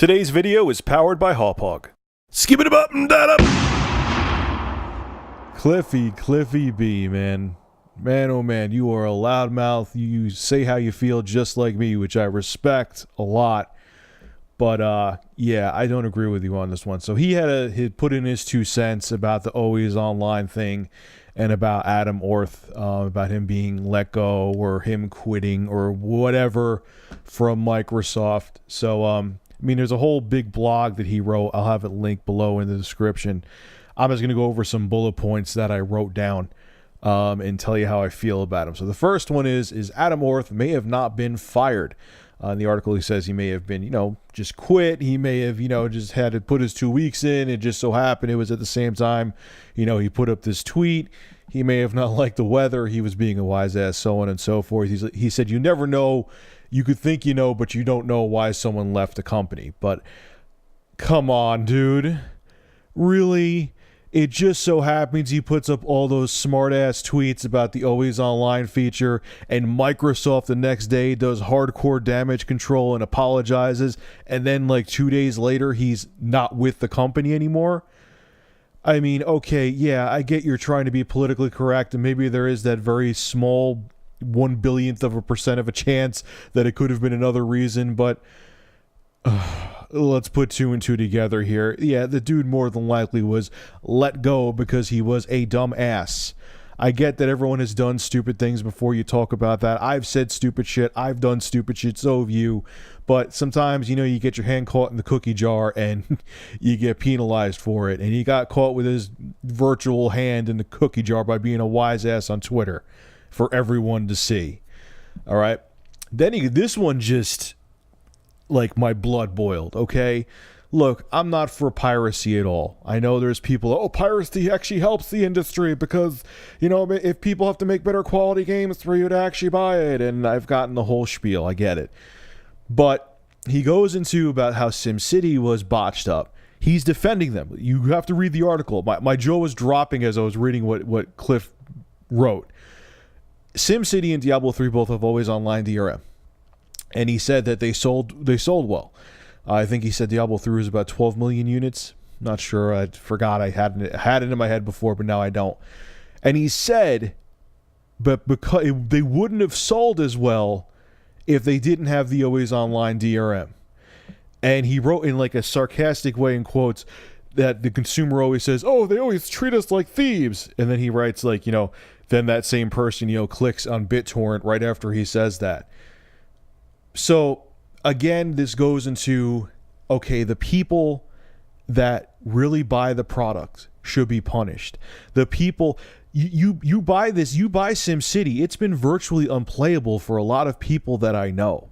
Today's video is powered by Hawpog. Skip it up and that up. Cliffy B, man. Man, oh man, you are a loudmouth. You say how you feel just like me, which I respect a lot. But, yeah, I don't agree with you on this one. So he put in his 2 cents about the always online thing and about Adam Orth, about him being let go or him quitting or whatever from Microsoft. So, I mean, there's a whole big blog that he wrote. I'll have it linked below in the description. I'm just going to go over some bullet points that I wrote down and tell you how I feel about him. So the first one is Adam Orth may have not been fired. In the article, he says he may have been, just quit. He may have, just had to put his 2 weeks in. It just so happened it was at the same time, he put up this tweet. He may have not liked the weather. He was being a wise ass, so on and so forth. He said, you never know. You could think you know, but you don't know why someone left the company. But come on, dude. Really? It just so happens he puts up all those smart-ass tweets about the always online feature, and Microsoft the next day does hardcore damage control and apologizes, and then like 2 days later he's not with the company anymore? I mean, okay, yeah, I get you're trying to be politically correct, and maybe there is that very small 1/1000% of a chance that it could have been another reason, but let's put 2 and 2 together here. Yeah, the dude more than likely was let go because he was a dumb ass. I get that everyone has done stupid things before. You talk about that. I've said stupid shit. I've done stupid shit. So have you. But sometimes, you get your hand caught in the cookie jar and you get penalized for it. And he got caught with his virtual hand in the cookie jar by being a wise ass on Twitter for everyone to see. All right. Then this one just, like, my blood boiled. Okay. Look, I'm not for piracy at all. I know there's people, piracy actually helps the industry because, if people have to make better quality games for you to actually buy it. And I've gotten the whole spiel. I get it. But he goes into about how SimCity was botched up. He's defending them. You have to read the article. My jaw was dropping as I was reading what Cliff wrote. SimCity and Diablo 3 both have always online DRM. And he said that they sold well. I think he said Diablo 3 was about 12 million units. Not sure. I forgot. I had it in my head before, but now I don't. And he said, but because they wouldn't have sold as well if they didn't have the always online DRM. And he wrote in like a sarcastic way in quotes that the consumer always says, they always treat us like thieves. And then he writes like, then that same person, clicks on BitTorrent right after he says that. So, again, this goes into, the people that really buy the product should be punished. The people, you buy this, you buy SimCity, it's been virtually unplayable for a lot of people that I know.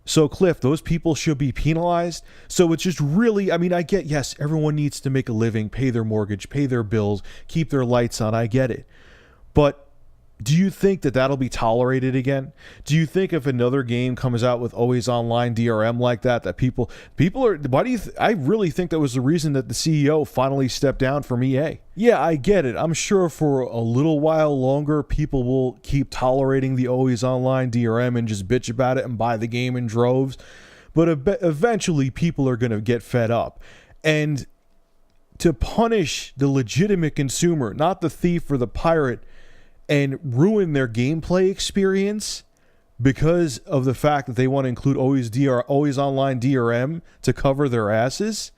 So, Cliff, those people should be penalized. So it's just really, I get, yes, everyone needs to make a living, pay their mortgage, pay their bills, keep their lights on. I get it. But do you think that that'll be tolerated again? Do you think if another game comes out with always online DRM like that people are, why do you, I really think that was the reason that the CEO finally stepped down from EA. Yeah, I get it. I'm sure for a little while longer, people will keep tolerating the always online DRM and just bitch about it and buy the game in droves. But eventually people are going to get fed up. And to punish the legitimate consumer, not the thief or the pirate, and ruin their gameplay experience because of the fact that they want to include always online DRM to cover their asses.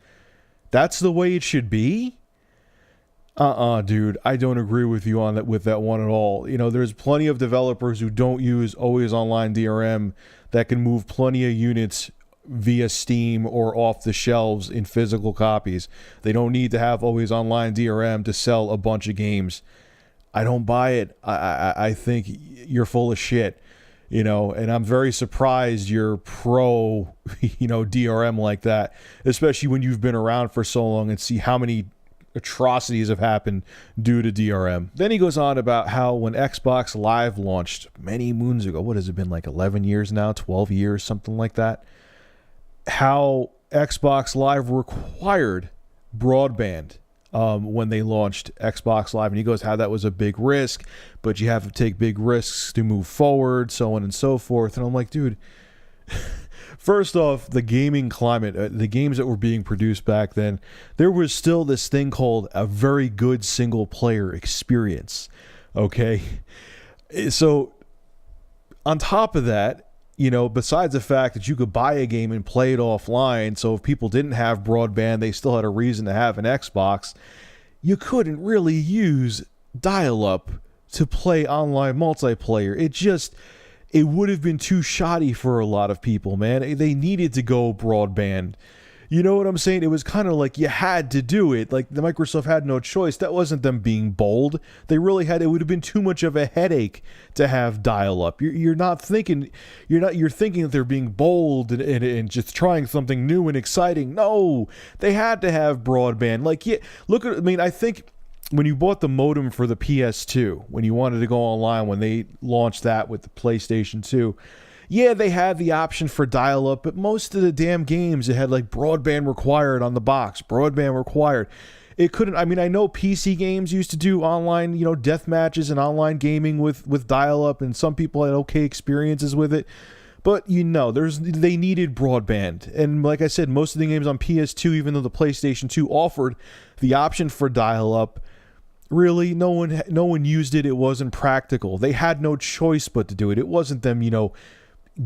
That's the way it should be. Dude, I don't agree with you on that with that one at all. There's plenty of developers who don't use always online DRM that can move plenty of units via Steam or off the shelves in physical copies. They don't need to have always online DRM to sell a bunch of games. I don't buy it. I think you're full of shit, and I'm very surprised you're pro, DRM like that, especially when you've been around for so long and see how many atrocities have happened due to DRM. Then he goes on about how when Xbox Live launched many moons ago, what has it been, like 11 years now, 12 years, something like that, how Xbox Live required broadband when they launched Xbox Live, and he goes how that was a big risk, but you have to take big risks to move forward, so on and so forth. And I'm like, dude, First off, the gaming climate, the games that were being produced back then, there was still this thing called a very good single player experience. Okay? So, on top of that, besides the fact that you could buy a game and play it offline, so if people didn't have broadband, they still had a reason to have an Xbox, you couldn't really use dial-up to play online multiplayer. It would have been too shoddy for a lot of people, man. They needed to go broadband. You know what I'm saying? It was kind of like you had to do it. Like the Microsoft had no choice. That wasn't them being bold. They really had. It would have been too much of a headache to have dial-up. You're thinking that they're being bold and just trying something new and exciting. No, they had to have broadband. I think when you bought the modem for the PS2, when you wanted to go online, when they launched that with the PlayStation 2, yeah, they had the option for dial-up, but most of the damn games, it had like broadband required on the box, broadband required. It couldn't, I know PC games used to do online, death matches and online gaming with dial-up, and some people had okay experiences with it. But they needed broadband. And like I said, most of the games on PS2, even though the PlayStation 2 offered the option for dial-up, really, no one used it. It wasn't practical. They had no choice but to do it. It wasn't them,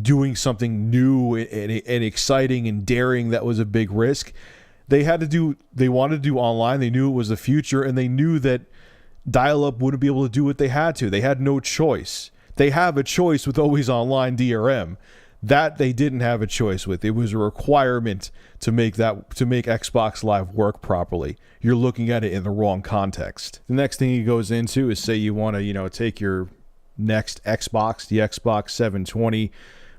doing something new and exciting and daring that was a big risk. They wanted to do online. They knew it was the future, and they knew that dial-up wouldn't be able to do what they had to. They had no choice. They have a choice with always online DRM. That they didn't have a choice with. It was a requirement to make Xbox Live work properly. You're looking at it in the wrong context. The next thing he goes into is, say you want to, take your next Xbox, the Xbox 720,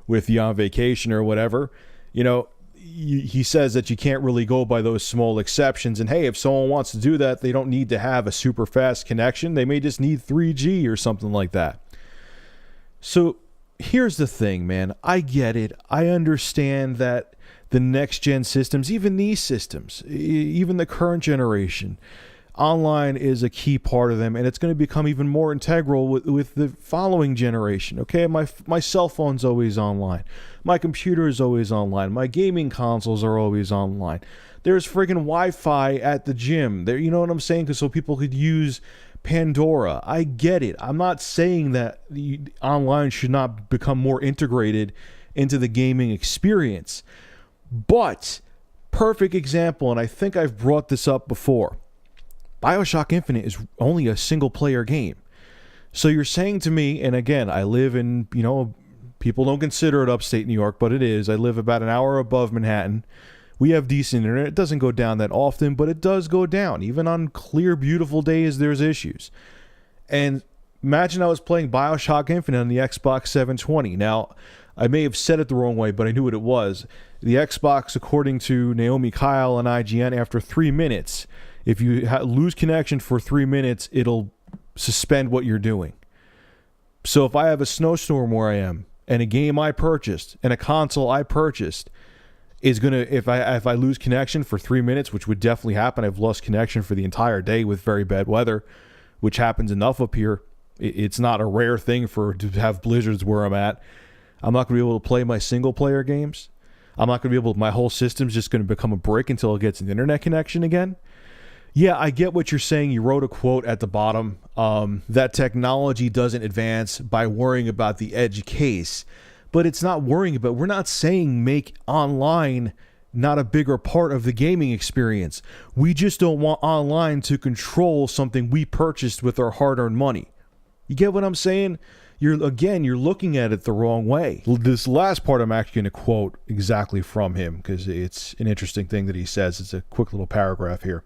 with you on vacation or whatever. He says that you can't really go by those small exceptions. And hey, if someone wants to do that, they don't need to have a super fast connection. They may just need 3G or something like that. So here's the thing, man. I get it. I understand that the next gen systems, even these systems, even the current generation, online is a key part of them, and it's going to become even more integral with the following generation. Okay, my cell phone's always online. My computer is always online. My gaming consoles are always online. There's friggin' Wi-Fi at the gym. There, you know what I'm saying? So people could use Pandora. I get it. I'm not saying that the online should not become more integrated into the gaming experience. But, perfect example, and I think I've brought this up before, BioShock Infinite is only a single-player game. So you're saying to me, and again, I live in, people don't consider it upstate New York, but it is. I live about an hour above Manhattan. We have decent internet. It doesn't go down that often, but it does go down. Even on clear, beautiful days, there's issues. And imagine I was playing BioShock Infinite on the Xbox 720. Now, I may have said it the wrong way, but I knew what it was. The Xbox, according to Naomi Kyle and IGN, after 3 minutes, if you lose connection for 3 minutes, it'll suspend what you're doing. So if I have a snowstorm where I am, and a game I purchased, and a console I purchased, is going to, if I lose connection for 3 minutes, which would definitely happen, I've lost connection for the entire day with very bad weather, which happens enough up here. It's not a rare thing to have blizzards where I'm at. I'm not going to be able to play my single-player games. I'm not going to be able to, my whole system's just going to become a brick until it gets an internet connection again. Yeah, I get what you're saying. You wrote a quote at the bottom that technology doesn't advance by worrying about the edge case. But it's not worrying about, we're not saying make online not a bigger part of the gaming experience. We just don't want online to control something we purchased with our hard-earned money. You get what I'm saying? You're looking at it the wrong way. This last part I'm actually going to quote exactly from him because it's an interesting thing that he says. It's a quick little paragraph here.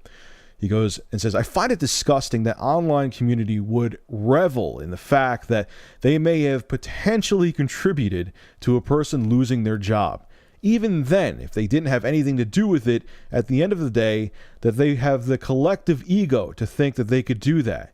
He goes and says, I find it disgusting that online community would revel in the fact that they may have potentially contributed to a person losing their job. Even then, if they didn't have anything to do with it, at the end of the day, that they have the collective ego to think that they could do that.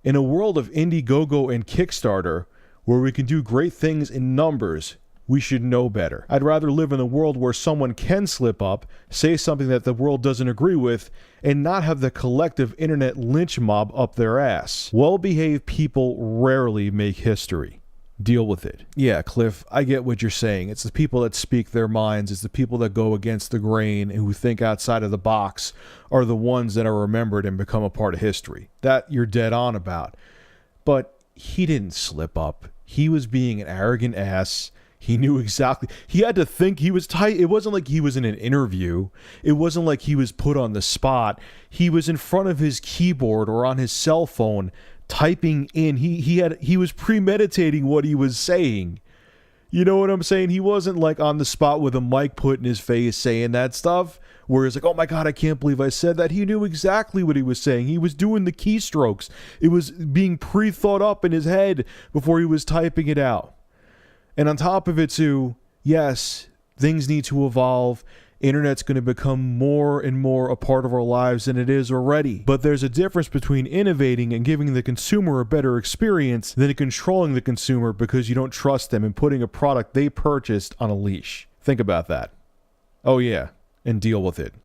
In a world of Indiegogo and Kickstarter, where we can do great things in numbers, we should know better. I'd rather live in a world where someone can slip up, say something that the world doesn't agree with, and not have the collective internet lynch mob up their ass. Well-behaved people rarely make history. Deal with it. Yeah, Cliff, I get what you're saying. It's the people that speak their minds. It's the people that go against the grain and who think outside of the box are the ones that are remembered and become a part of history. That you're dead on about. But he didn't slip up. He was being an arrogant ass. He knew exactly. He had to think. He was tight. It wasn't like he was in an interview. It wasn't like he was put on the spot. He was in front of his keyboard or on his cell phone typing in. He was premeditating what he was saying. You know what I'm saying? He wasn't like on the spot with a mic put in his face saying that stuff where it's like, oh my God, I can't believe I said that. He knew exactly what he was saying. He was doing the keystrokes. It was being pre-thought up in his head before he was typing it out. And on top of it too, yes, things need to evolve. Internet's going to become more and more a part of our lives than it is already. But there's a difference between innovating and giving the consumer a better experience than controlling the consumer because you don't trust them and putting a product they purchased on a leash. Think about that. Oh yeah, and deal with it.